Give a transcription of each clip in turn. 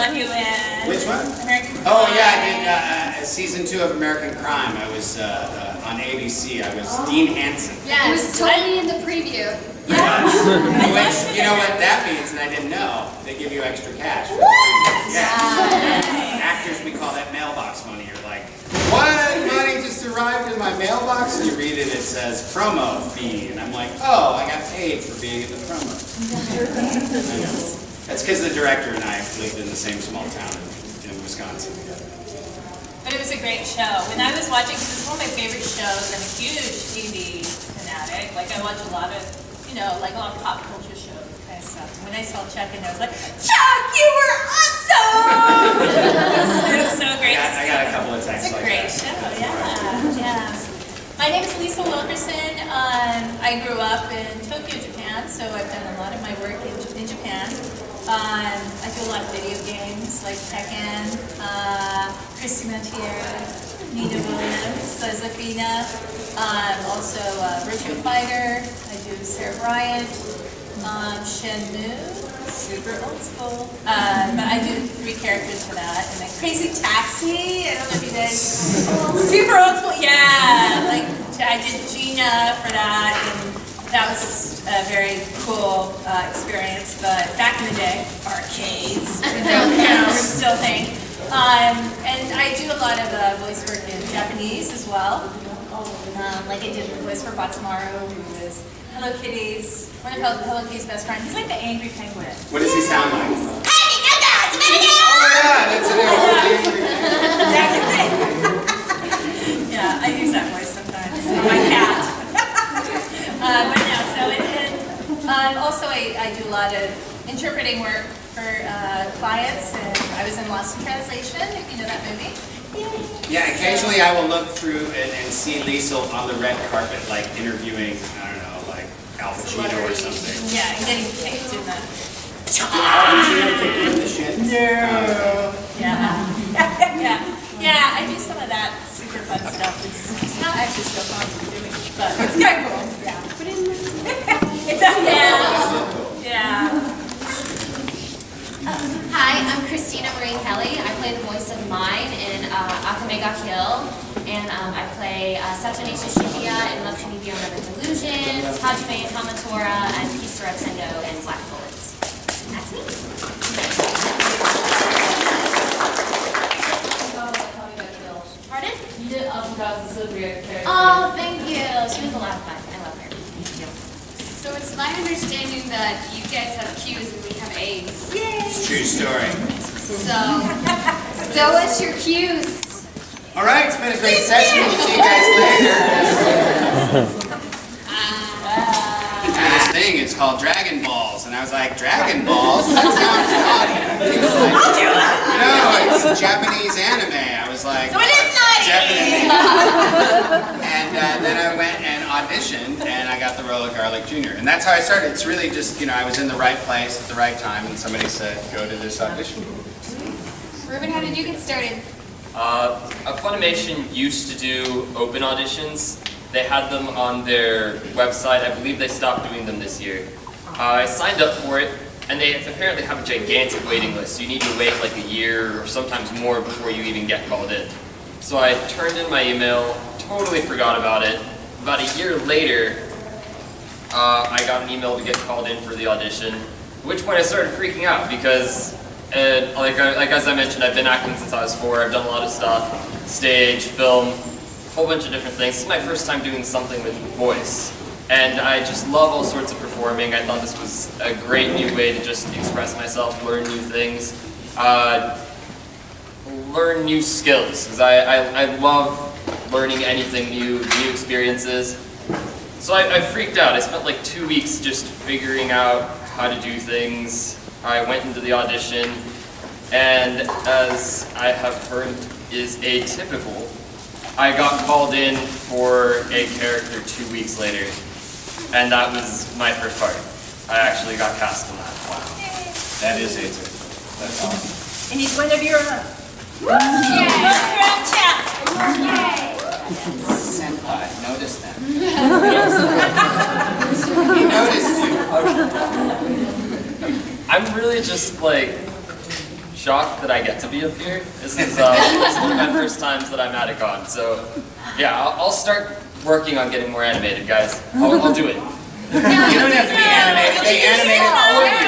love you in. Which one? American Crime. Oh yeah, I did season 2 of American Crime. I was on ABC. I was Dean Hansen. Yeah, it was totally in the preview. Which, you know what that means, and I didn't know. They give you extra cash. For the previews. Yeah. Actors, we call that mailbox money. You're like, what? Money just arrived in my mailbox? And you read it, it says promo fee. And I'm like, oh, I got paid for being in the promo. I know. That's because the director and I lived in the same small town in Wisconsin together. But it was a great show. When I was watching, because it's one of my favorite shows, I'm a huge TV fanatic. Like I watch a lot of, like a lot of pop culture shows kind of stuff. And when I saw Chuck in there, I was like, Chuck, you were awesome! It was so great. I got a couple of texts like that. It's a great show, yeah. My name is Lisa Wilkerson. I grew up in Tokyo, Japan, so I've done a lot of my work in Japan. I do a lot of video games like Tekken, Christy Montiero, Nina Williams, Zafina, also Virtua Fighter. I do Sarah Bryant, Shenmue, super old school. But I do 3 characters for that, and then Crazy Taxi. I don't know if you guys super old school. Yeah, like I did Gina for that, and that was a very cool experience. But back in the day, arcades, were still a thing. And I do a lot of voice work in Japanese as well. Like I did the voice for Batsumaru, who was Hello Kitty's, one of Hello Kitty's best friends. He's like the angry penguin. What does he sound like? Oh my God, that's an angry Yeah, I use that voice sometimes. For my cat. But no, so also I do a lot of interpreting work for clients, and I was in Lost in Translation, if you know that movie. Yeah, occasionally I will look through and see Lisa on the red carpet, like interviewing, I don't know, like Al Pacino or something. Yeah, and getting kicked in the... Al Pacino kicked you in the shins? No. Yeah, I do some of that super fun stuff. It's not actually so fun to do it, but it's kind of cool. Yeah. Hi, I'm Christina Marie Kelly. I play the voice of Mine in Akame ga Kill, and I play Satoneshi Shibuya in Love Trini Beyond Other Delusions, Hajime and Hamatora, and Kisara Tendo and Black Bullets. And that's me. Pardon? You did Avocado Sylvia character. Oh, thank you. She was a lot of fun. I love her. Thank you. So it's my understanding that you guys have Q's and we have A's. It's a true story. So what's your Q's? All right, it's been a great session. We'll see you guys later. This thing, it's called Dragon Balls. And I was like, Dragon Balls? That sounds naughty. He was like, I'll do it! no, it's Japanese anime. I was like, So it is naughty! Definitely. And then I went and auditioned, and I got the role of Garlic Jr. And that's how I started. It's really just, I was in the right place at the right time, and somebody said, go to this audition. Ruben, how did you get started? Funimation used to do open auditions. They had them on their website. I believe they stopped doing them this year. I signed up for it, and they apparently have a gigantic waiting list. You need to wait like a year or sometimes more before you even get called in. So I turned in my email, totally forgot about it. About a year later, I got an email to get called in for the audition, at which point I started freaking out because, like as I mentioned, I've been acting since I was 4. I've done a lot of stuff, stage, film, a whole bunch of different things. This is my first time doing something with voice. And I just love all sorts of performing. I thought this was a great new way to just express myself, learn new things, learn new skills. Because I love learning anything new, new experiences. So I freaked out. I spent like 2 weeks just figuring out how to do things. I went into the audition, and as I have heard is atypical, I got called in for a character 2 weeks later, and that was my first part. I actually got cast in that. Wow. That is atypical. That's awesome. And he's one of your own. Senpai, notice them. He noticed you. I'm really just like shocked that I get to be up here. This is one of my first times that I'm at a con, so yeah, I'll start working on getting more animated, guys. I'll do it. You don't have to be animated. They animate it for you.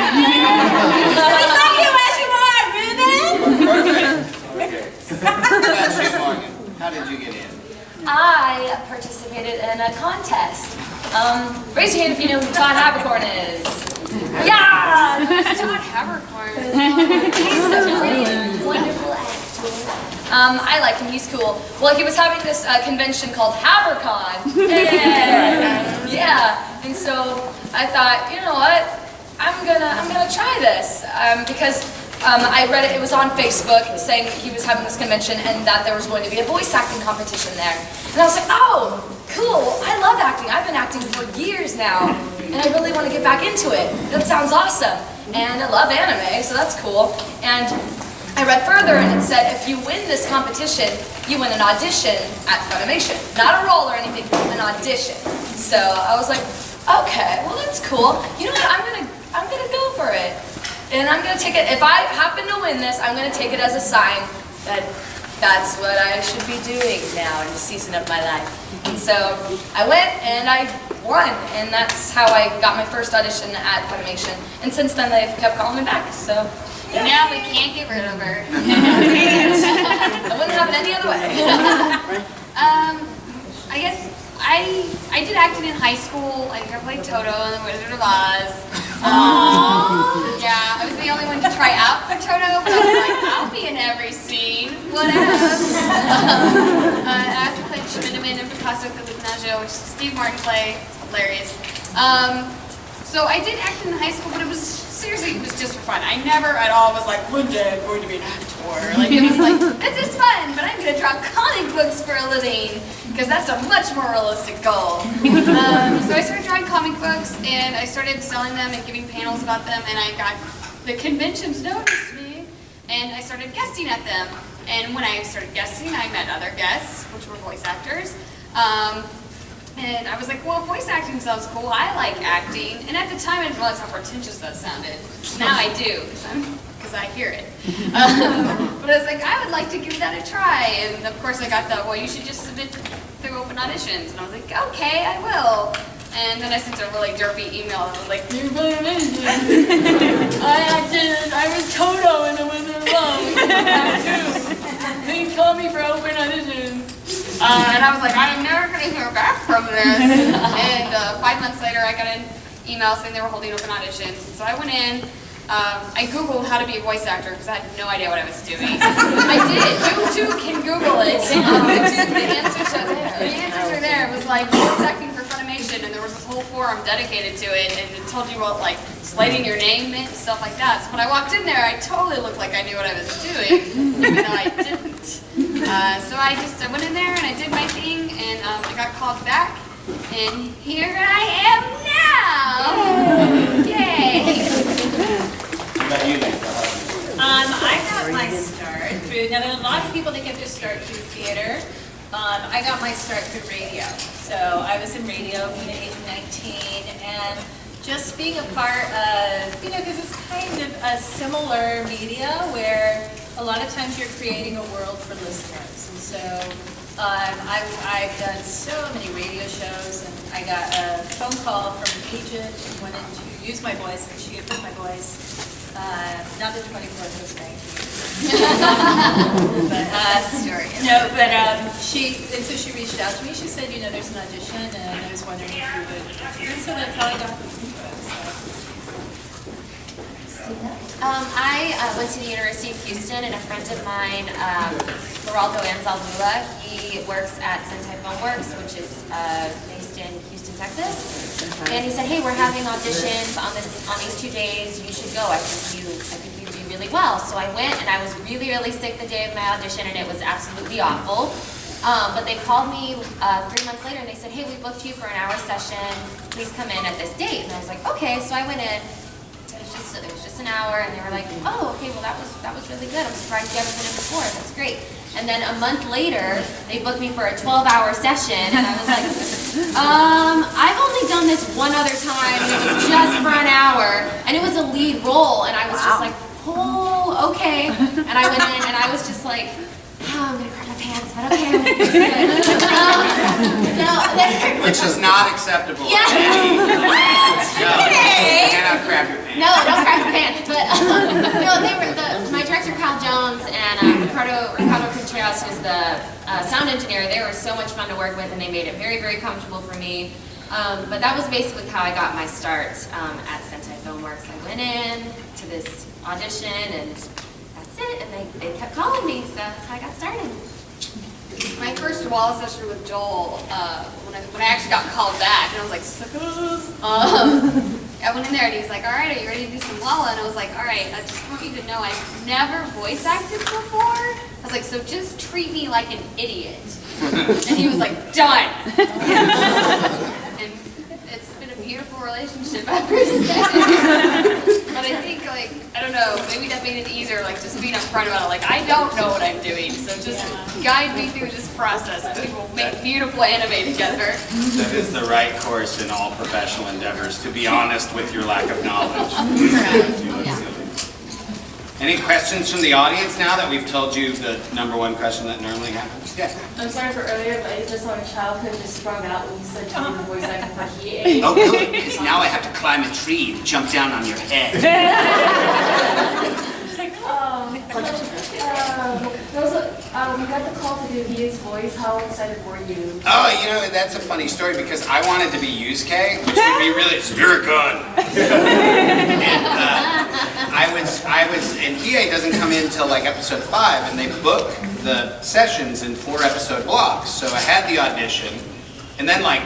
Okay. What about you, Morgan? How did you get in? I participated in a contest. Raise your hand if you know who Todd Habercorn is. Yeah! Todd Habercorn. He's such a great, wonderful actor. I like him, he's cool. Well, he was having this convention called HaberCon. Yeah. And so I thought, you know what? I'm gonna try this. Because I read it was on Facebook saying that he was having this convention and that there was going to be a voice acting competition there. And I was like, oh, cool, I love acting. I've been acting for years now, and I really want to get back into it. That sounds awesome. And I love anime, so that's cool. And I read further and it said if you win this competition, you win an audition at Funimation. Not a role or anything, an audition. So I was like, okay, well that's cool. You know what, I'm gonna go for it. And I'm gonna take it, if I happen to win this, I'm gonna take it as a sign that that's what I should be doing now in the season of my life. And so I went and I won, and that's how I got my first audition at Funimation. And since then they've kept calling me back, so. Yeah. Now we can't get rid of her. It wouldn't happen any other way. I guess I did acting in high school. I played Toto in The Wizard of Oz. Yeah, I was the only one to try out for Toto, but I was like, I'll be in every scene. What else? I also played Schmindeman and Picasso the Ignacio, which is a Steve Martin play. It's hilarious. So I did act in high school, but it was just for fun. I never at all was like, one day I'm going to be an actor. Like, it was like, this is fun, but I'm going to draw comic books for a living, because that's a much more realistic goal. So I started drawing comic books, and I started selling them and giving panels about them, and I got, the conventions noticed me, and I started guesting at them. And when I started guesting, I met other guests, which were voice actors. And I was like, well, voice acting sounds cool. I like acting. And at the time, I didn't realize how pretentious that sounded. Now I do, because I hear it. But I was like, I would like to give that a try. And of course, I got the, well, you should just submit through open auditions. And I was like, okay, I will. And then I sent a really derpy email. And I was like, you're amazing. I was Toto in The Wizard of Oz. Please call me for open auditions. And I was like, I'm never going to hear back from this. And 5 months later, I got an email saying they were holding open auditions. So I went in. I Googled how to be a voice actor because I had no idea what I was doing. I did. You too can Google it. The answers are there. The answers are there. It was like voice acting for Funimation, and there was this whole forum dedicated to it, and it told you what like slating your name meant and stuff like that. So when I walked in there, I totally looked like I knew what I was doing, even though I didn't. So I went in there and I did my thing, and I got called back, and here I am now. Yay! What about you, Lisa? I got my start through, now there are a lot of people that get their start through theater. I got my start through radio. So I was in radio from the age of 19, and just being a part of, because it's kind of a similar media where a lot of times you're creating a world for listeners. And so I've done so many radio shows, and I got a phone call from an agent who wanted to use my voice, and she had heard my voice. Not the 24th, was 19. But, Story. no, but so she reached out to me. She said, there's an audition, and I was wondering if you would. And so that's how I got this into it. I went to the University of Houston, and a friend of mine, Geraldo Anzaldúa, he works at Sentai Filmworks, which is based in Houston, Texas. And he said, hey, we're having auditions on these 2 days. You should go. I think you do really well. So I went, and I was really, really sick the day of my audition, and it was absolutely awful. But they called me 3 months later, and they said, hey, we booked you for an hour session. Please come in at this date. And I was like, okay. So I went in. It was just an hour, and they were like, oh, okay, well, that was really good. I'm surprised you haven't been in before. That's great. And then a month later, they booked me for a 12-hour session, and I was like, I've only done this one other time, and it was just for an hour, and it was a lead role, and I was just like, oh, oh, okay. And I went in and I was just like, oh, I'm gonna crap my pants, but okay, I'm gonna do it. Which is not acceptable. Yeah. No, you cannot crap your pants. No, don't crap your pants. But no, they were my director Kyle Jones and Ricardo Contreras, who's the sound engineer. They were so much fun to work with, and they made it very, very comfortable for me. But that was basically how I got my start at Sentai Filmworks. I went in to this audition, and that's it. And they kept calling me, so that's how I got started. My first wall session with Joel, when I actually got called back, and I was like, suckers. I went in there and he was like, all right, are you ready to do some Walla? And I was like, all right, I just want you to know I've never voice acted before. I was like, so just treat me like an idiot. And he was like, done. And it's been a beautiful relationship ever since. But I think, like, I don't know, maybe that made it easier, like, just being upfront about it. Like, I don't know what I'm doing, so just guide me through this process. I think we'll make beautiful anime together. That is the right course in all professional endeavors, to be honest with your lack of knowledge. Any questions from the audience now that we've told you the #1 question that normally happens? Yeah. I'm sorry for earlier, but I just on childhood just sprung out when you said you did the voice acting for Hiei. Oh, good, because now I have to climb a tree and jump down on your head. We got the call to do Hiei's voice. How excited were you? Oh, you know, that's a funny story because I wanted to be Yusuke, which would be really Spirit-con. And Hiei doesn't come in until like episode 5, and they book the sessions in 4-episode blocks. So I had the audition, and then like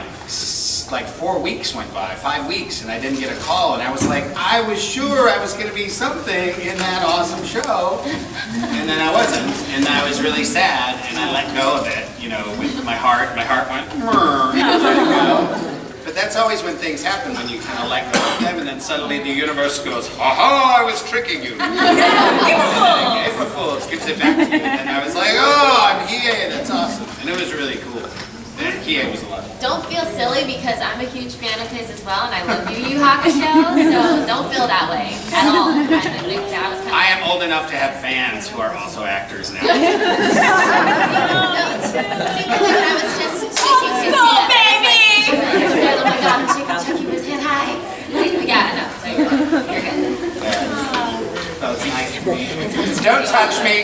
4 weeks went by, 5 weeks, and I didn't get a call, and I was like, I was sure I was going to be something in that awesome show, and then I wasn't, and I was really sad, and I let go of it, you know, with my heart went, and let it go. But that's always when things happen, when you kind of let go of them, and then suddenly the universe goes, ha-ha, I was tricking you. April Fools gives it back to you, and I was like, oh, I'm Hiei, that's awesome, and it was really cool. And Hiei was a lot. Don't feel silly because I'm a huge fan of his as well, and I love Yu Yu Hakusho, so don't feel that way at all. I am old enough to have fans who are also actors now. Secretly, when I was just shaking his hand, baby! Oh my God, I'm shaking his hand high. Yeah, no, so you're good. Oh, it's nice. Don't touch me.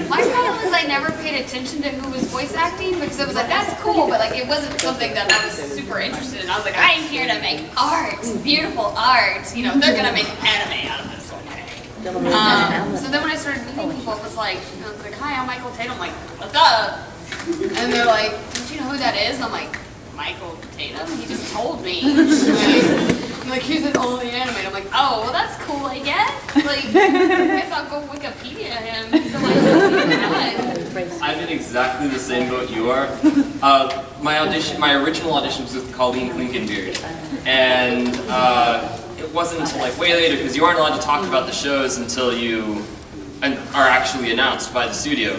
My problem is I never paid attention to who was voice acting because I was like, that's cool, but like it wasn't something that I was super interested in. I was like, I'm here to make art, beautiful art. You know, they're gonna make anime out of this one day. So then when I started meeting people, it was like, hi, I'm Michael Tatum. I'm like, what's up? And they're like, don't you know who that is? And I'm like, Michael Tatum? He just told me. I'm like, he's in all the anime. I'm like, oh, well, that's cool, I guess. Like, I guess I'll go Wikipedia him. So like, I'm in exactly the same boat you are. My original audition was with Colleen Klinkenbeard, and it wasn't until like way later, because you aren't allowed to talk about the shows until you are actually announced by the studio.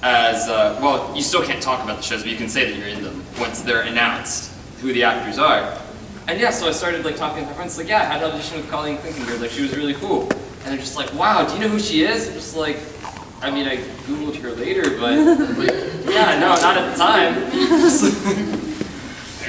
As well, you still can't talk about the shows, but you can say that you're in them once they're announced who the actors are. And yeah, so I started like talking to my friends, like, yeah, I had an audition with Colleen Klinkenbeard, like she was really cool. And they're just like, wow, do you know who she is? I'm just like, I mean, I Googled her later, but like, yeah, no, not at the time. I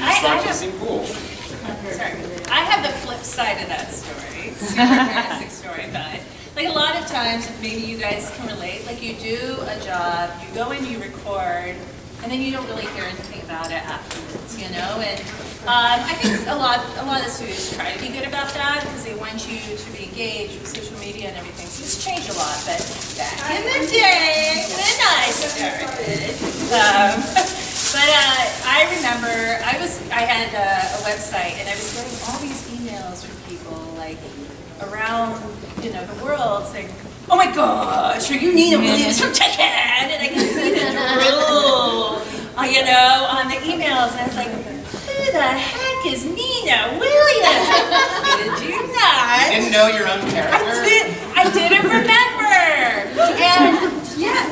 just thought she seemed cool. Sorry. I have the flip side of that story. Super classic story, but like a lot of times, maybe you guys can relate, like you do a job, you go in, you record, and then you don't really hear anything about it afterwards, you know? And I think a lot of studios try to be good about that because they want you to be engaged with social media and everything. So it's changed a lot, but back in the day when I started, I remember I had a website and I was getting all these emails from people like around the world saying, oh my gosh, are you Nina Williams from Tekken? And I can see the drool, on the emails. And I was like, who the heck is Nina Williams? Did you not? You didn't know your own character? I didn't remember. And yeah,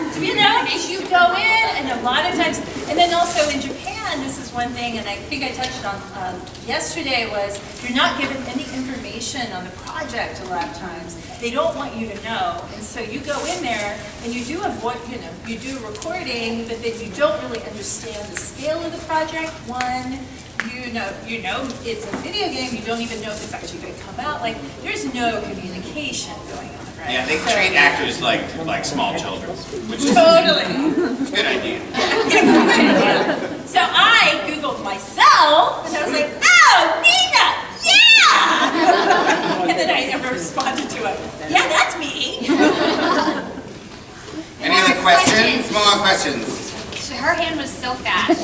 you go in, and a lot of times, and then also in Japan, this is one thing, and I think I touched on yesterday, was you're not given any information on the project a lot of times. They don't want you to know, and so you go in there and you do you do recording, but then you don't really understand the scale of the project. One, you know it's a video game. You don't even know if it's actually going to come out. Like there's no communication going on, right? Yeah, they treat actors like small children, which is Totally. a good idea. So I Googled myself, and I was like, oh, Nina, yeah! And then I never responded to it. Yeah, that's me. Any other questions? More questions? Her hand was so fast.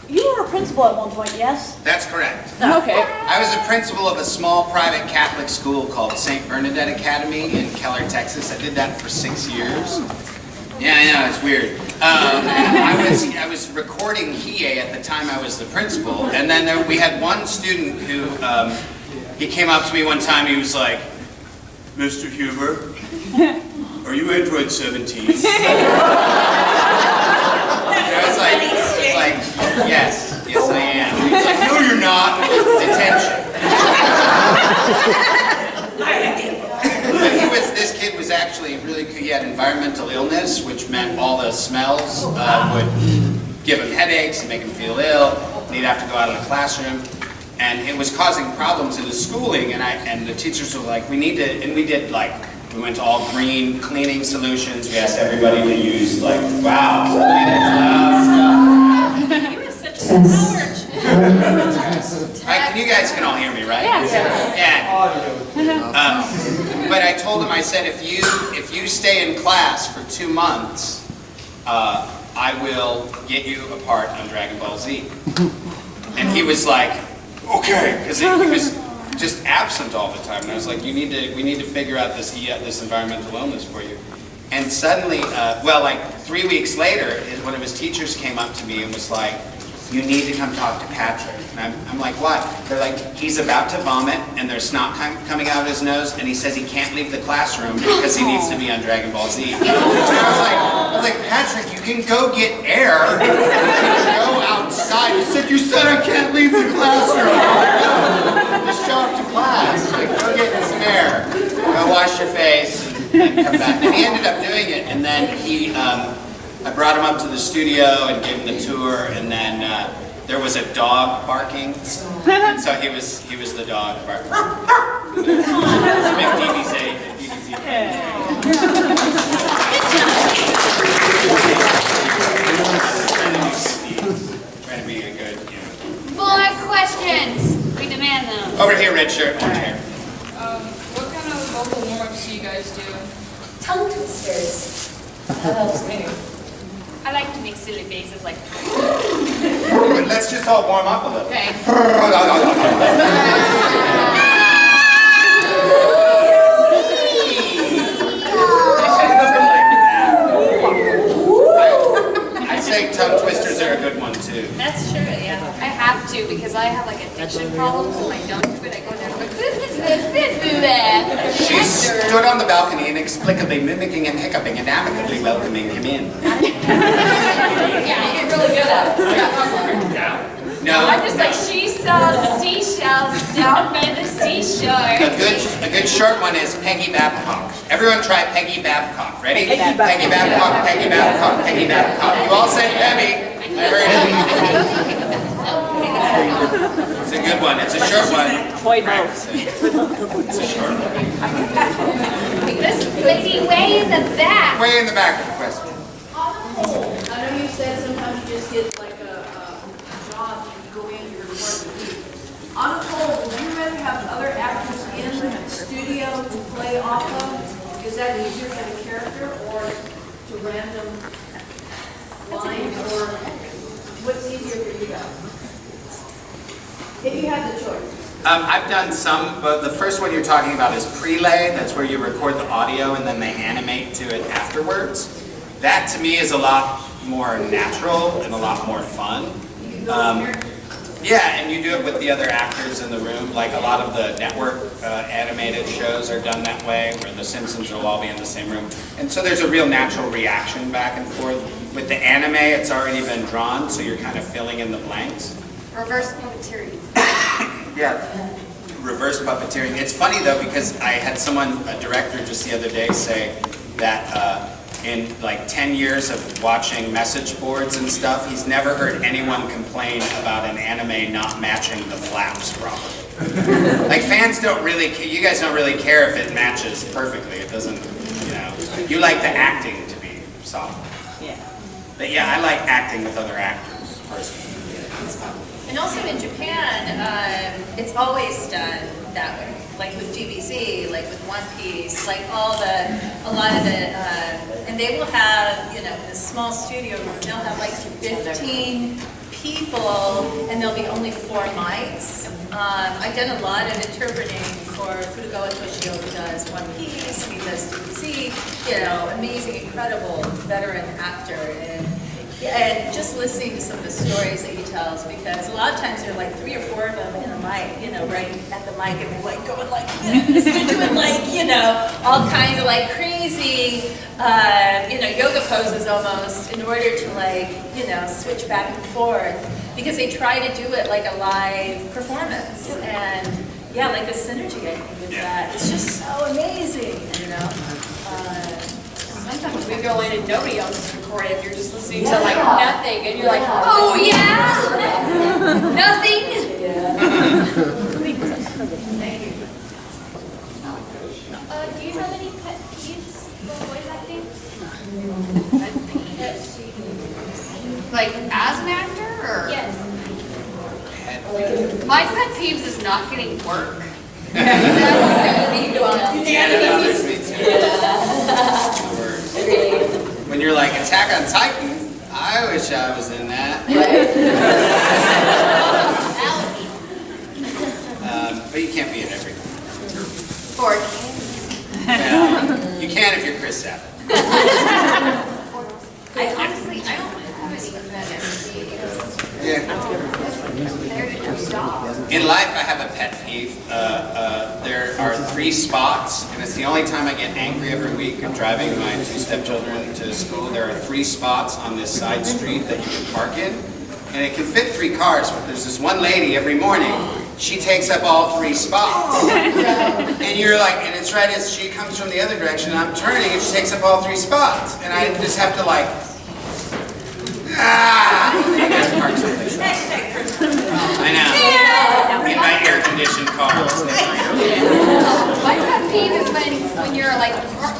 You were a principal at one point, yes? That's correct. Okay. I was a principal of a small private Catholic school called St. Bernadette Academy in Keller, Texas. I did that for 6 years. Yeah, I know, it's weird. I was recording Hiei at the time I was the principal, and then we had one student who, he came up to me one time, he was like, Mr. Huber, are you Android 17? I was like, yes, I am. He's like, no, you're not. Detention. But this kid was actually really good. He had environmental illness, which meant all the smells would give him headaches and make him feel ill. And he'd have to go out of the classroom. And it was causing problems in his schooling. And the teachers were like, we need to, and we did like, we went to all green cleaning solutions. We asked everybody to use like, wow, You were such a coward. You guys can all hear me, right? Yeah. But I told him, I said, if you stay in class for 2 months, I will get you a part on Dragon Ball Z. And he was like, okay, because he was just absent all the time. And I was like, we need to figure out this environmental illness for you. And suddenly, like 3 weeks later, one of his teachers came up to me and was like, you need to come talk to Patrick. And I'm like, what? They're like, he's about to vomit and there's snot coming out of his nose and he says he can't leave the classroom because he needs to be on Dragon Ball Z. And I was like, Patrick, you can go get air. You can go outside. He said, you said I can't leave the classroom. Just show up to class. Like, go get some air. Go wash your face and come back. And he ended up doing it. And then I brought him up to the studio and gave him the tour, and then there was a dog barking, and so he was the dog barking. Big DVC. Trying to be a good, More questions. We demand them. Over here, red shirt, orange hair. What kind of vocal warm-ups do you guys do? Tongue twisters. That helps me. I like to make silly faces like. Let's just all warm up a little. Okay. I'd say tongue twisters are a good one too. That's true, yeah. I have to because I have like addiction problems. If I don't do it, I go there and go. She stood on the balcony inexplicably mimicking and hiccuping and amicably welcoming him in. Yeah, you're really good at it. No. I'm just like, she sells seashells down by the seashore. A good short one is Peggy Babcock. Everyone try Peggy Babcock. Ready? Peggy Babcock, Peggy Babcock, Peggy Babcock. You all say Peggy. I heard it. It's a good one. It's a short one. Practice it. It's a short one. This lady way in the back. Way in the back of the question. I know you said sometimes you just get like a job and you go in, you record the week. On a whole, would you rather have other actors in the studio to play off of? Is that easier than a character or to random lines, or what's easier for you guys? If you had the choice. I've done some, but the first one you're talking about is prelay. That's where you record the audio and then they animate to it afterwards. That to me is a lot more natural and a lot more fun. Yeah, and you do it with the other actors in the room. Like a lot of the network animated shows are done that way, where the Simpsons will all be in the same room. And so there's a real natural reaction back and forth. with the anime, it's already been drawn, so you're kind of filling in the blanks. Reverse puppeteering. Yeah. Reverse puppeteering. It's funny though, because I had a director just the other day say that in like 10 years of watching message boards and stuff, he's never heard anyone complain about an anime not matching the flaps properly. Like fans don't really, you guys don't really care if it matches perfectly. It doesn't, you know. You like the acting to be solid. Yeah. But yeah, I like acting with other actors personally. And also in Japan, it's always done that way. Like with GBZ, like with One Piece, like a lot of the, and they will have, you know, in a small studio room, they'll have like 15 people, and there'll be only 4 mics. I've done a lot of interpreting for Furugawa Toshio, who does One Piece, he does GBZ, you know, amazing, incredible veteran actor. And just listening to some of the stories that he tells, because a lot of times there are like 3 or 4 of them in a mic, you know, right at the mic, and they're like going like this, they're doing like, you know, all kinds of like crazy, you know, yoga poses almost, in order to like, you know, switch back and forth, because they try to do it like a live performance. And yeah, like the synergy, I think, with that, it's just so amazing, you know. Sometimes we go in and nobody else is recording. You're just listening to like nothing, and you're like, oh yeah, nothing. Do you have any pet peeves for voice acting? Like as an actor, or Yes. my pet peeves is not getting work. When you're like, Attack on Titan, I wish I was in that. But you can't be in everything. Or Well, you can if you're Chris Sabat. I honestly, I don't have any pet peeves. They're your job. In life, I have a pet peeve. There are 3 spots, and it's the only time I get angry every week. I'm driving my 2 stepchildren to school. There are 3 spots on this side street that you can park in, and it can fit 3 cars, but there's this one lady every morning, she takes up all 3 spots. And you're like, and it's right as she comes from the other direction, and I'm turning, and she takes up all 3 spots. And I just have to like, you guys park someplace else. I know. In my air-conditioned car. My pet peeve is when you're like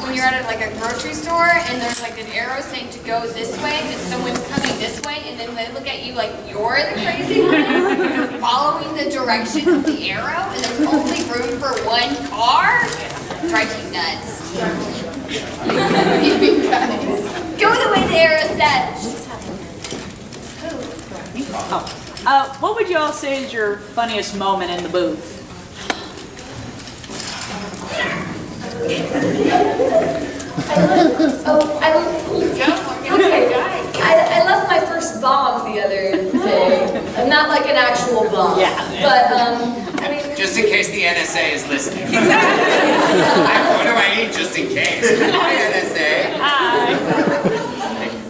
when you're at like a grocery store and there's like an arrow saying to go this way and someone's coming this way, and then they look at you like you're the crazy one following the direction of the arrow, and there's only room for 1 car. Drives you nuts. Go the way the arrow says. What would you all say is your funniest moment in the booth? I left my first bomb the other day. Not like an actual bomb. Yeah. But, I mean... Just in case the NSA is listening. What do I need just in case? Hi, NSA.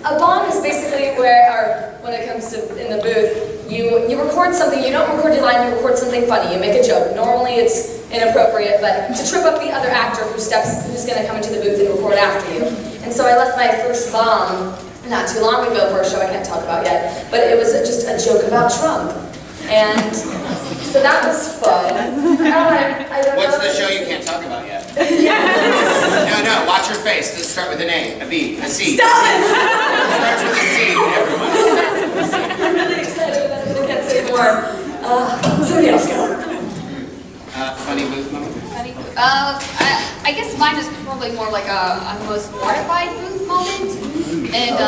A bomb is basically where, when it comes to in the booth, you record something, you don't record your line, you record something funny, you make a joke. Normally it's inappropriate, but to trip up the other actor who's going to come into the booth and record after you. And so I left my first bomb not too long ago for a show I can't talk about yet, but it was just a joke about Trump. And so that was fun. What's the show you can't talk about yet? No, watch your face. Does it start with an A, a B, a C? Stop it! It starts with a C, everyone. I'm really excited that I'm going to get to say more. Somebody else go. Funny booth moment? I guess mine is probably more like a most mortified booth moment. And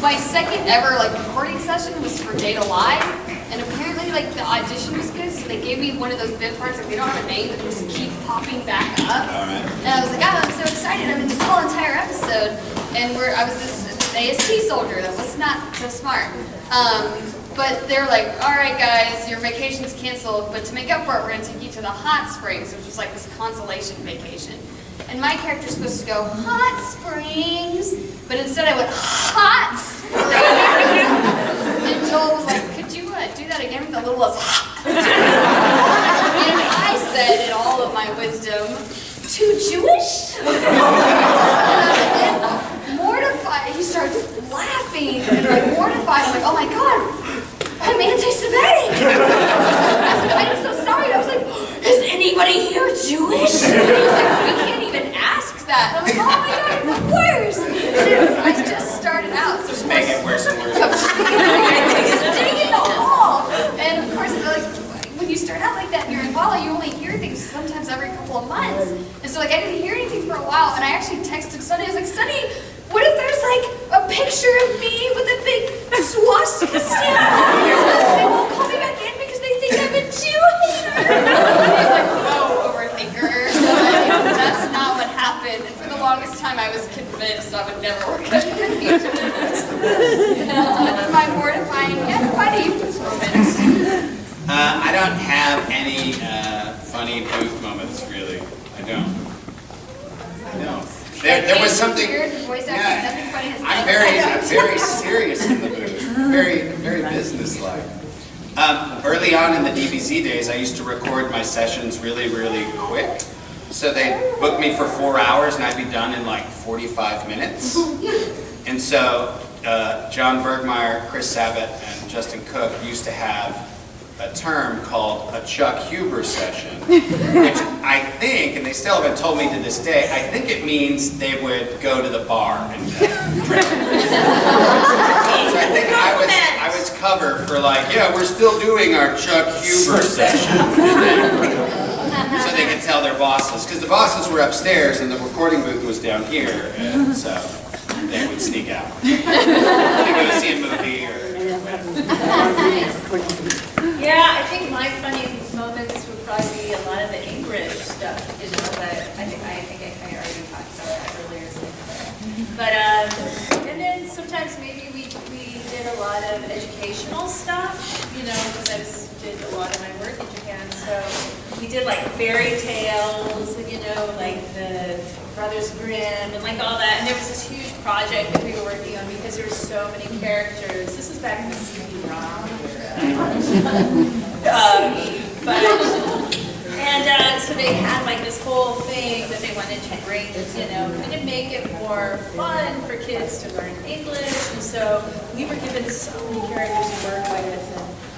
my second ever like recording session was for Data Live, and apparently like the audition was good, so they gave me one of those bit parts like they don't have a name, but they just keep popping back up. And I was like, oh, I'm so excited! I'm in this whole entire episode, and I was this AST soldier that was not so smart. But they're like, all right, guys, your vacation's canceled, but to make up for it, we're going to take you to the hot springs, which was like this consolation vacation. and my character's supposed to go hot springs, but instead I went hot springs. And Joel was like, could you do that again with a little less hot? And I said in all of my wisdom, too Jewish? And mortified, he starts laughing and like mortified. I'm like, oh my God, I'm anti-Semitic. I said, I'm so sorry. I was like, is anybody here Jewish? And he was like, we can't even ask that. And I'm like, oh my God, of course. I just started out. So Just make it worse and worse. Digging the hole. And of course, like, when you start out like that and you're in Walla, you only hear things sometimes every couple of months. And so like I didn't hear anything for a while, and I actually texted Sunny. I was like, Sunny, what if there's like a picture of me with a big swastika stamp on here? They won't call me back in because they think I'm a Jew hater. And he's like, no, overthinker. That's not what happened. And for the longest time, I was convinced I would never work at an agent. That's my mortifying yet funny moment. I don't have any funny booth moments, really. I don't. There was something. Weird voice acting, nothing funny has I'm happened. very serious in the booth. Very businesslike. Early on in the DBZ days, I used to record my sessions really quick. So they'd book me for 4 hours, and I'd be done in like 45 minutes. And so John Bergmeyer, Chris Sabat, and Justin Cook used to have a term called a Chuck Huber session, which I think, and they still haven't told me to this day, I think it means they would go to the bar and drink. So I think I was covered for like, yeah, we're still doing our Chuck Huber session. So they could tell their bosses, because the bosses were upstairs and the recording booth was down here, and so they would sneak out. They go to see a movie or Yeah, I think my funny moments would probably be a lot of the English stuff, you know, but I think I kind of already talked about that earlier. But, and then sometimes maybe we did a lot of educational stuff, you know, because I did a lot of my work in Japan, so we did like fairy tales, and, you know, like the Brothers Grimm, and like all that, and there was this huge project that we were working on because there were so many characters. This was back in the CD-ROM so they had like this whole thing that they wanted to bring, you know, kind of make it more fun for kids to learn English. And so we were given so many characters to work with.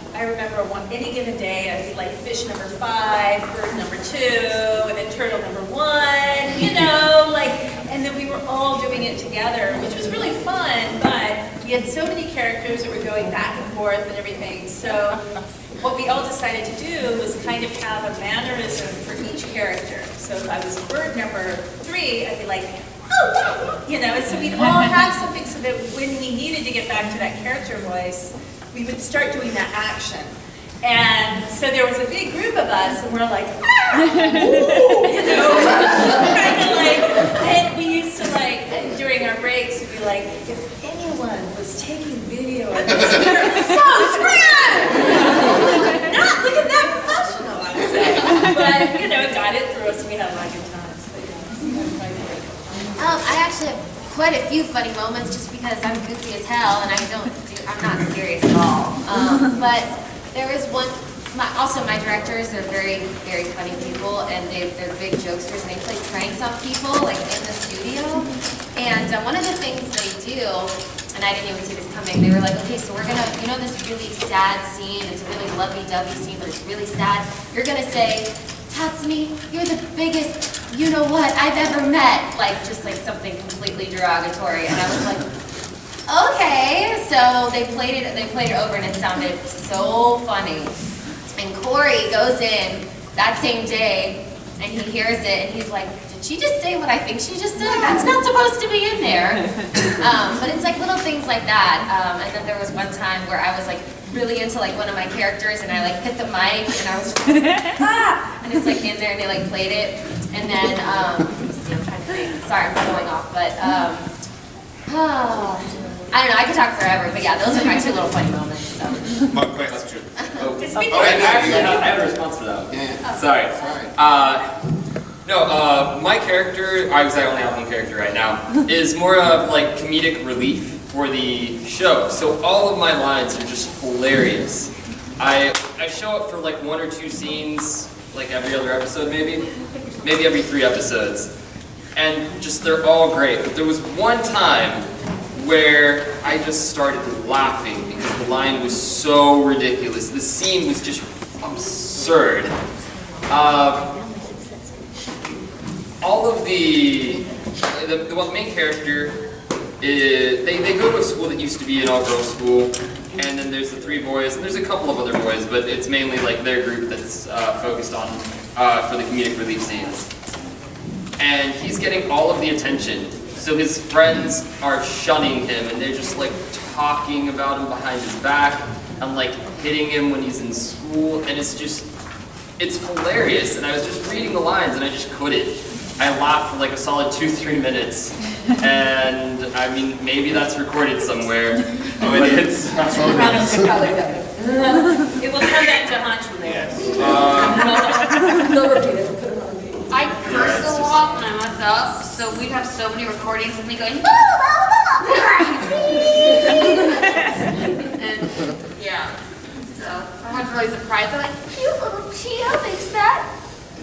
And I remember any given day, I'd be like fish number 5, bird number 2, and then turtle number 1, you know, like, and then we were all doing it together, which was really fun, but we had so many characters that were going back and forth and everything. So what we all decided to do was kind of have a mannerism for each character. So if I was bird number 3, I'd be like, oh, you know, and so we'd all have something so that when we needed to get back to that character voice, we would start doing that action. And so there was a big group of us, and we're like, ah! Ooh, you know, kind of like, and we used to like, and during our breaks, we'd be like, if anyone was taking video of this, they're so screwed! Not looking that professional, I would say. But, you know, it got it through us, and we had a lot of good times. But, yeah, I actually have quite a few funny moments just because I'm goofy as hell and I'm not serious at all. But there was one, also my directors are very funny people, and they're big jokesters, and they play pranks on people like in the studio. And one of the things they do, and I didn't even see this coming, they were like, okay, so we're gonna, you know this really sad scene, it's a really lovey-dovey scene, but it's really sad. You're gonna say, Tatsumi, you're the biggest you-know-what I've ever met. Like, just like something completely derogatory. And I was like, okay. So they played it over, and it sounded so funny. And Corey goes in that same day, and he hears it, and he's like, did she just say what I think she just said? That's not supposed to be in there. But it's like little things like that. And then there was one time where I was like really into like one of my characters, and I like hit the mic, and I was ah! And it's like in there, and they like played it. And then, let's see, I'm trying to think. Sorry, I'm going off, but I don't know, I could talk forever, but yeah, those are my 2 little funny moments, so. One question. I have a response to that. Yeah. Sorry. No, my character, obviously I only have one character right now, is more of like comedic relief for the show. So all of my lines are just hilarious. I show up for like 1 or 2 scenes, like every other episode maybe every 3 episodes. And just, they're all great. But there was one time where I just started laughing because the line was so ridiculous. The scene was just absurd. All of the main character, they go to a school that used to be an all-girls school, and then there's the 3 boys, and there's a couple of other boys, but it's mainly like their group that's focused on for the comedic relief scenes. And he's getting all of the attention, so his friends are shunning him, and they're just like talking about him behind his back, and like hitting him when he's in school, and it's hilarious. And I was just reading the lines, and I just couldn't. I laughed for like a solid 2-3 minutes, and I mean, maybe that's recorded somewhere. Oh, it is. It will come back to haunt you later. I curse a lot when I mess up, so we'd have so many recordings of me going, and yeah. So everyone's really surprised. They're like, you little Chia makes that.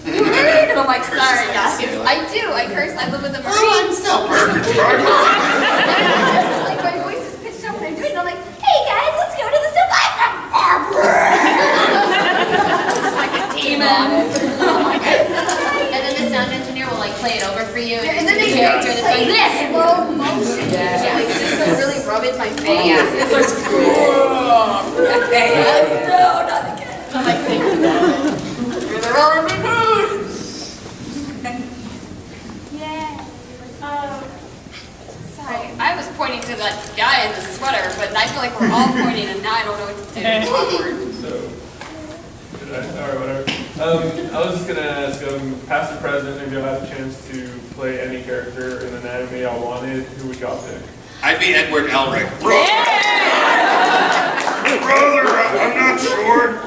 And I'm like, sorry, guys. I do. I curse. I live with a Marine. Oh, I'm so perfect. Like, my voice is pitched up when I do it, and I'm like, hey guys, let's go to the survivor. It's like a demon. Oh my God. And then the sound engineer will like play it over for you. And then they character that's like this. slow motion. Yeah, like just to really rub it in my face. Yeah. It's like, okay, no, not again. I'm like, you're the real MVPs. Yeah. Sorry, I was pointing to that guy in the sweater, but I feel like we're all pointing, and now I don't know what to do. It's awkward. So, alright, whatever. I was just gonna ask, past or present, if you had a chance to play any character in an anime y'all wanted, who would y'all pick? I'd be Edward Elric. Brother, I'm not sure.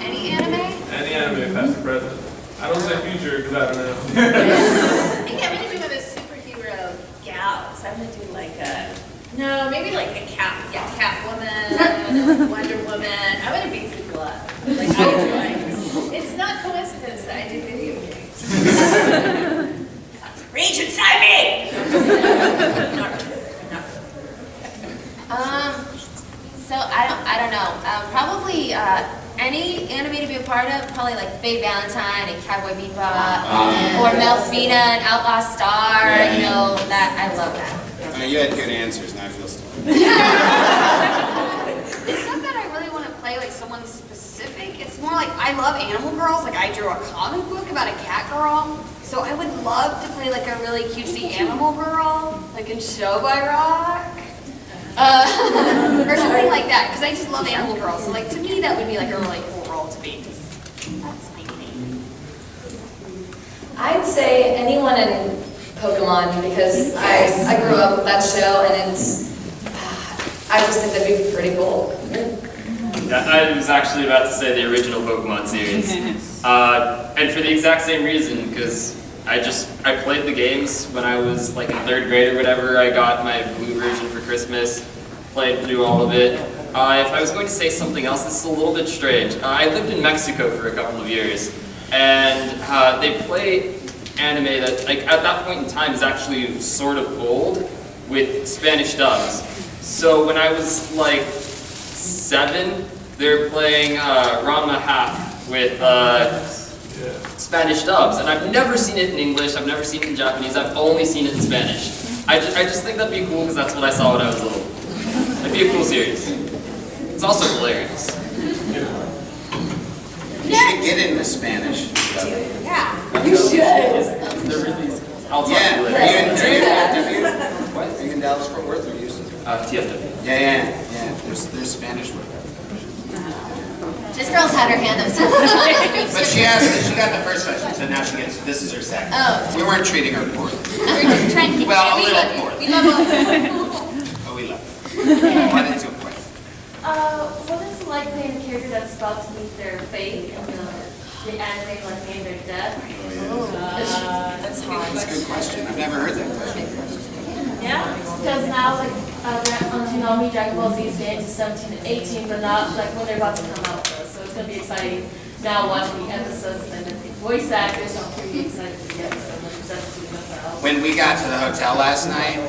Any anime? Any anime, past or present. I don't say future, because I don't know. I think I'm gonna do one of those superhero gals. I'm gonna do like maybe like a Catwoman, Wonder Woman. I'm gonna be super love. Like it's not coincidence that I do video games. Rage inside me. Not really. So I don't know. Probably any anime to be a part of. Probably like Faye Valentine and Cowboy Bebop, or Melfina and Outlaw Star. Yeah. You know that I love that. You had good answers, now I feel stupid. It's not that I really want to play like someone specific. It's more like I love animal girls. Like I drew a comic book about a cat girl. So I would love to play like a really cutesy animal girl, like in Show by Rock. Or something like that, because I just love animal girls. So like to me that would be like a really cool role to be. That's my thing. I'd say anyone in Pokemon, because I grew up with that show, and I just think that'd be pretty cool. Yeah, I was actually about to say the original Pokemon series. And for the exact same reason, because I played the games when I was like in 3rd grade or whatever. I got my blue version for Christmas, played through all of it. If I was going to say something else, this is a little bit strange. I lived in Mexico for a couple of years, and they play anime that, like, at that point in time is actually sort of old with Spanish dubs. So when I was like 7, they were playing Ranma Half with Spanish dubs, and I've never seen it in English, I've never seen it in Japanese, I've only seen it in Spanish. I just think that'd be cool because that's what I saw when I was little. That'd be a cool series. It's also hilarious. You should get into Spanish. Yeah. You should. I'll talk to Yeah, you are later. you in DFW? What? Are you in Dallas Fort Worth or Houston? TFW. Yeah. There's Spanish word. This girl's had her hand up. But she got the first question, so now this is her second. Oh. We weren't treating her poorly. We're just trying to keep Well, a it. little more. We love both. Oh, we love her. ¿Cuál es su puesto? What is it like playing a character that's about to meet their fate and the anime like name their death? That's a good That's a question. good question. I've never heard that question. Yeah? Because now, like, Toonami, Dragon Ball Z is getting to 17 and 18, but not like when they're about to come out, though. So it's going to be exciting now watching the episodes and the voice actors. I'm pretty excited for the episode when the 17 comes out. When we got to the hotel last night,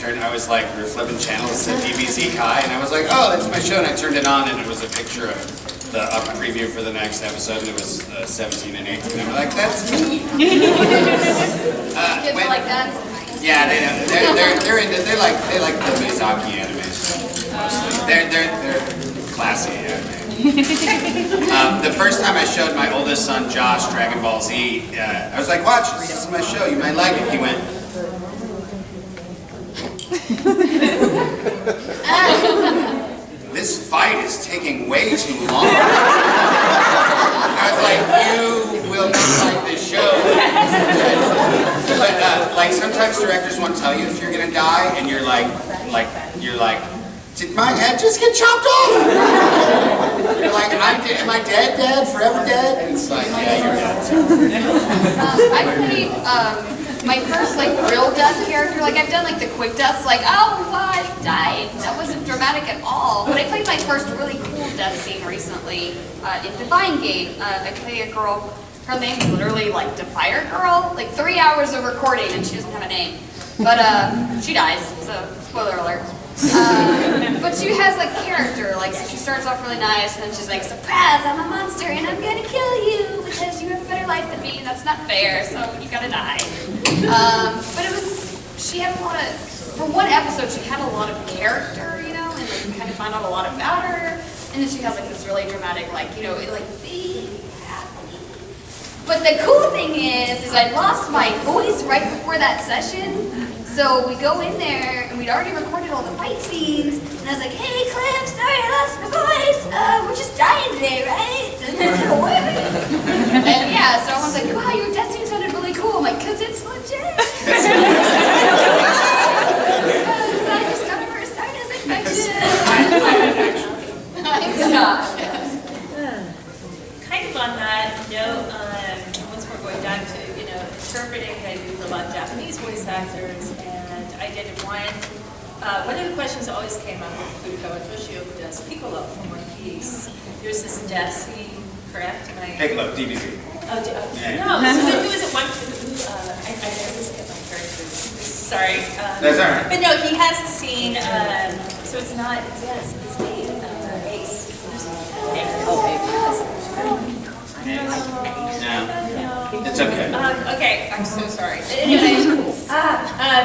I was like, we were flipping channels, it said DBZ Kai, and I was like, oh, that's my show, and I turned it on, and it was a picture of the preview for the next episode, and it was 17 and 18. I'm like, that's me. Kids are like that. Yeah, they like the Mizaki animation mostly. They're classy anime. The first time I showed my oldest son Josh Dragon Ball Z, I was like, watch, this is my show, you might like it. He went, this fight is taking way too long. I was like, you will not like this show. But like sometimes directors won't tell you if you're gonna die, and you're like, did my head just get chopped off? You're like, am I dead, forever dead? And it's like, yeah, you're dead. I played my first like real death character. Like I've done like the quick deaths, like oh I died. That wasn't dramatic at all. But I played my first really cool death scene recently in Divine Gate. I play a girl. Her name's literally like the Fire Girl. Like 3 hours of recording and she doesn't have a name. But she dies. So spoiler alert. But she has like character, like so she starts off really nice and then she's like, surprise, I'm a monster and I'm gonna kill you because you have a better life than me and that's not fair, so you gotta die. But she had a lot of, for one episode she had a lot of character, you know, and like you kind of find out a lot about her, and then she has like this really dramatic, like, you know, be happy. But the cool thing is I lost my voice right before that session. So we go in there, and we'd already recorded all the fight scenes, and I was like, hey, Clem, sorry I lost my voice. We're just dying today, right? And yeah, so everyone's like, wow, your death scene sounded really cool. I'm like, because it's legit. Because I discovered sinus infection. Kind of on that note, once we're going down to, interpreting, I do a lot of Japanese voice actors, and I did one of the questions that always came up with Furukawa Toshio, who does Piccolo from One Piece. There's this death scene, correct? Piccolo, DBZ. Oh, no, so who is it? I always get my characters. Sorry. That's all right. But no, he has a scene, so it's not, yes, it's Ace. Oh, No, it's okay. Okay, I'm so sorry. But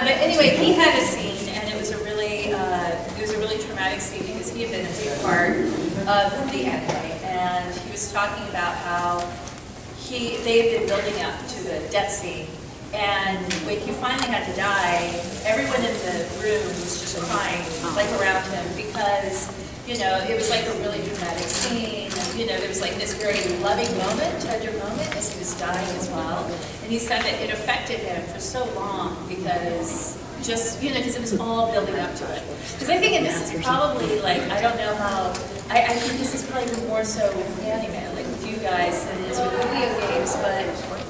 anyway, he had a scene, and it was a really traumatic scene because he had been a big part of the anime, and he was talking about how they had been building up to the death scene, and when he finally had to die, everyone in the room was just crying like around him because it was like a really dramatic scene. There was like this very loving moment, tender moment as he was dying as well. And he said that it affected him for so long because because it was all building up to it. Because I think, and this is probably like, I don't know how, I think this is probably more so with anime, like with you guys than it is with video games, but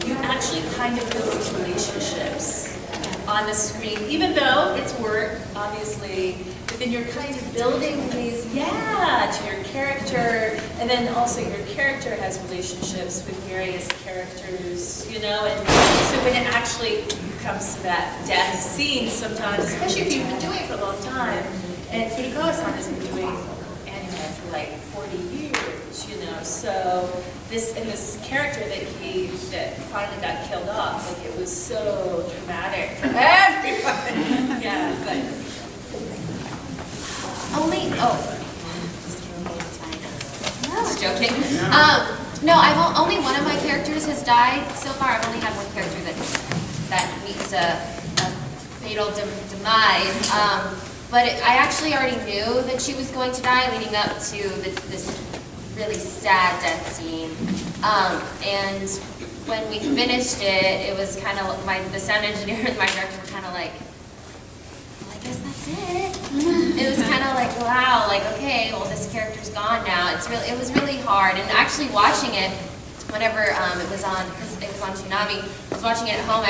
you actually kind of build these relationships on the screen, even though it's work, obviously, but then you're kind of building these, to your character, and then also your character has relationships with various characters, and so when it actually comes to that death scene sometimes, especially if you've been doing it for a long time, and Furukawa-san has been doing anime for like 40 years, so this character that finally got killed off, like it was so traumatic for everyone. Yeah, but I was joking. No, only one of my characters has died so far. I've only had one character that meets a fatal demise. But I actually already knew that she was going to die leading up to this really sad death scene. And when we finished it was kind of the sound engineer and my director were kind of like, well, I guess that's it. It was kind of like, wow, like, okay, well, this character's gone now. It was really hard. And actually watching it, whenever it was on, because it was on Toonami, I was watching it at home,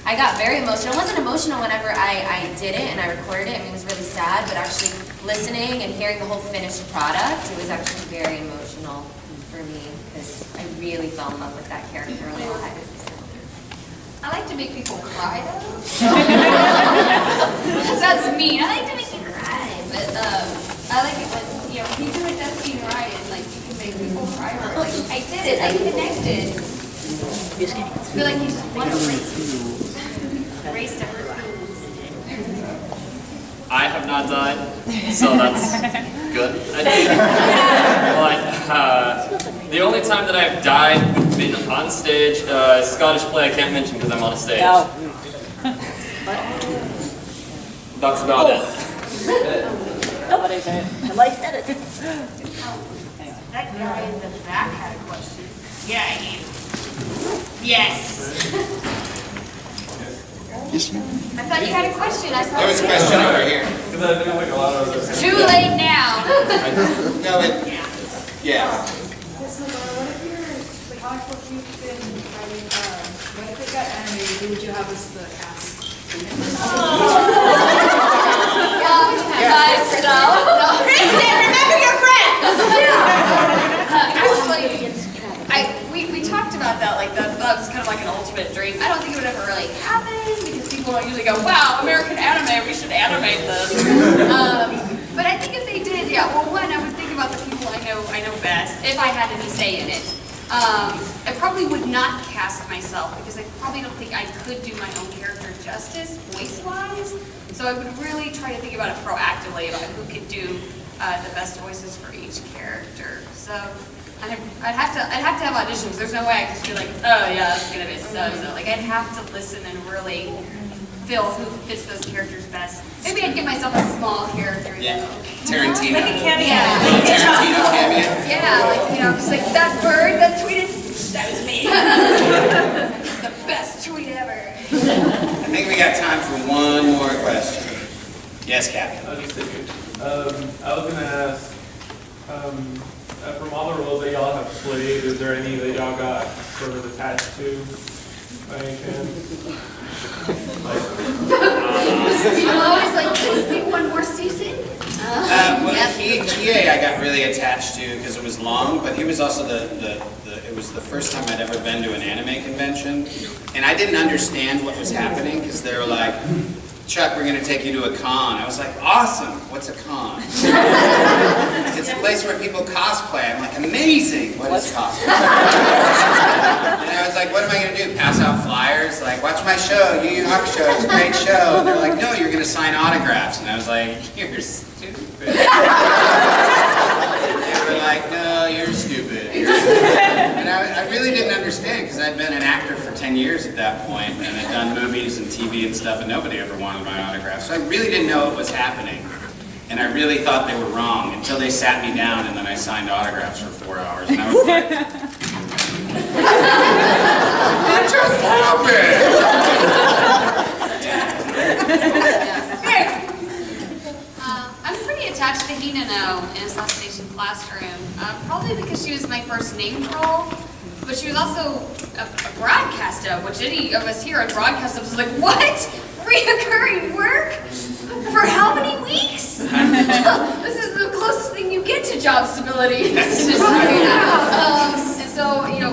I got very emotional. It wasn't emotional whenever I did it and I recorded it. I mean, it was really sad, but actually listening and hearing the whole finished product, it was actually very emotional for me, because I really fell in love with that character a lot. I like to make people cry though. That's mean. I like to make you cry, but I like it when you do a death scene right and like you can make people cry. Or, like I did it. I connected. I feel like you just want to erase everything. I have not died, so that's good, I think. But the only time that I've died, been on stage, Scottish play I can't mention because I'm on a stage. No. That's about it. Nobody said it. Somebody said it. That guy in the back had a question. Yeah, he. Yes. I thought you had a question. I saw There was a you. question over here. Because I do like a lot of other things. Too late now. No, yeah. So, what if the comic book you've been writing, what if it got animated, who would you have as the cast? Nice stuff. Kristen, remember your friend. Actually, we talked about that, like that was kind of like an ultimate dream. I don't think it would ever really happen because people don't usually go, wow, American anime, we should animate this. But I think if they did, yeah, well, one, I would think about the people I know best, if I had any say in it. I probably would not cast myself because I probably don't think I could do my own character justice voice-wise. So I would really try to think about it proactively about who could do the best voices for each character. So I'd have to have auditions. There's no way I could just be like, oh yeah, that's gonna be so. Like I'd have to listen and really feel who fits those characters best. Maybe I'd give myself a small character. Yeah. Tarantino. Like a cameo. Little Tarantino cameo. Yeah, like just like that bird that tweeted. That was me. It's the best tweet ever. I think we got time for one more question. Yes, Captain. I was just thinking, I was gonna ask, from all the roles that y'all have played, is there any that y'all got sort of attached to by any chance? I'm always like, please be one more season. Kie I got really attached to because it was long, but he was also it was the first time I'd ever been to an anime convention, and I didn't understand what was happening because they were like, Chuck, we're going to take you to a con. I was like, awesome, what's a con? It's a place where people cosplay. I'm like, amazing, what is cosplay? And I was like, what am I going to do, pass out flyers? Like, watch my show, Yu Yu Hakusho, it's a great show. And they're like, no, you're going to sign autographs. And I was like, you're stupid. They were like, no, you're stupid. And I really didn't understand because I'd been an actor for 10 years at that point and had done movies and TV and stuff, and nobody ever wanted my autograph. So I really didn't know what was happening. And I really thought they were wrong until they sat me down and then I signed autographs for 4 hours. And I was like, what just happened? I'm pretty attached to Hinano in Assassination Classroom, probably because she was my first name troll, but she was also a broadcaster, which any of us here on broadcast was like, what? Reoccurring work? For how many weeks? This is the closest thing you get to job stability. And so,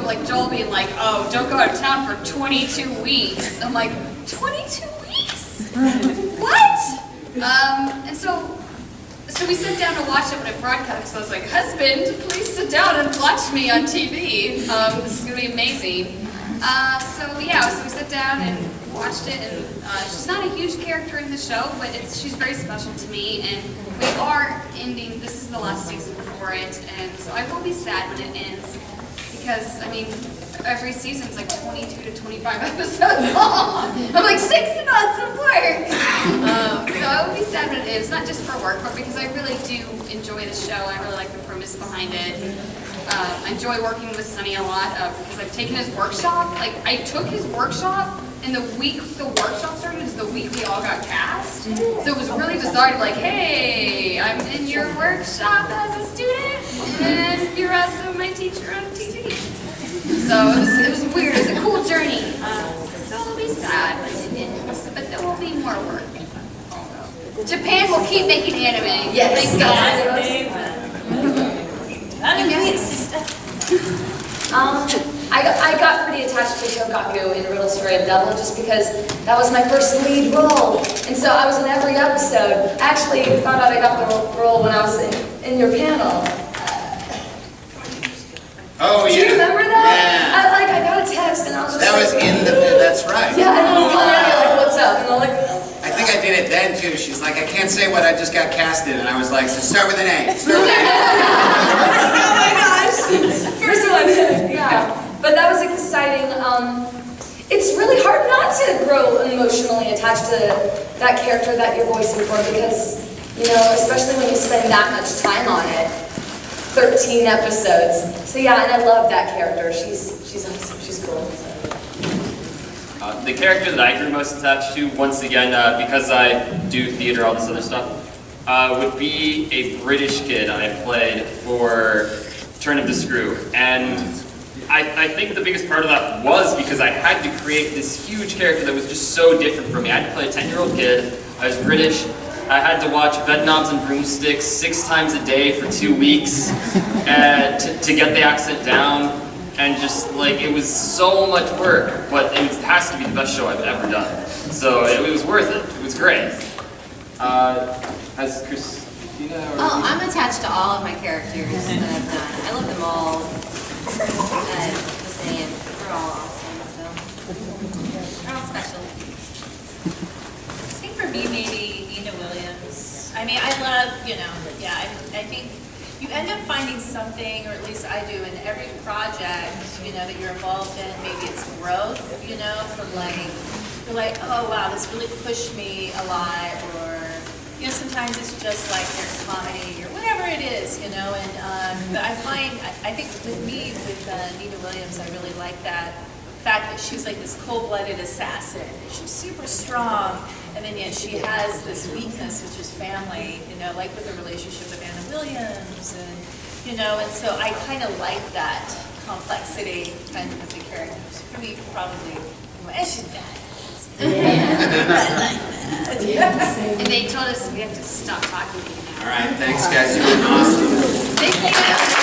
like Joel being like, oh, don't go out of town for 22 weeks. I'm like, 22 weeks? What? And so we sat down to watch it when it broadcast. So I was like, husband, please sit down and watch me on TV. This is going to be amazing. So we sat down and watched it. And she's not a huge character in the show, but she's very special to me. And we are ending, this is the last season for it. And so I will be sad when it ends. Because, every season's like 22 to 25 episodes long. I'm like 6 months of work. So I would be sad when it ends, not just for work, but because I really do enjoy the show. I really like the premise behind it. I enjoy working with Sunny a lot because I've taken his workshop. Like I took his workshop, and the week the workshop started is the week we all got cast. So it was really bizarre to be like, hey, I'm in your workshop as a student, and you're also my teacher on TV. So it was weird. It was a cool journey. So it'll be sad, but there will be more work. Japan will keep making anime. Yes. Thank God. I got pretty attached to Shogaku in Riddle Story of Devil just because that was my first lead role. And so I was in every episode. I actually found out I got the role when I was in your panel. Oh, Do yeah. you remember that? Yeah. I got a text and I was just That was in the, that's right. Yeah, and I'm like, what's up? And I'm like, I think I did it then too. She's like, I can't say what I just got cast in. And I was like, so start with an A. Start with an A. oh my gosh! First one. Yeah. But that was exciting. It's really hard not to grow emotionally attached to that character that you're voicing for because, you know, especially when you spend that much time on it. 13 episodes. So yeah, and I love that character. She's awesome. She's cool. The character that I grew most attached to, once again, because I do theater, all this other stuff, would be a British kid I played for Turn of the Screw. And I think the biggest part of that was because I had to create this huge character that was just so different from me. I had to play a 10-year-old kid. I was British. I had to watch Bedknobs and Broomsticks 6 times a day for 2 weeks to get the accent down. And just, like, it was so much work, but it has to be the best show I've ever done. So it was worth it. It was great. Has Christina or... Oh, I'm attached to all of my characters that I've done. I love them all. The same. They're all awesome, so. They're all special. I think for me, maybe Nina Williams. I mean, I love, yeah, I think you end up finding something, or at least I do, in every project, that you're involved in. Maybe it's growth, from you're like, oh wow, this really pushed me a lot, or, sometimes it's just like there's comedy or whatever it is, and but I think with me, with Nina Williams, I really like that fact that she's like this cold-blooded assassin, and she's super strong, and then yet she has this weakness, which is family, like with her relationship with Anna Williams, and so I kind of like that complexity kind of the characters. For me, probably, and she's badass. I like that. And they told us we have to stop talking to you now. All right, thanks guys. You've been awesome. Thank you.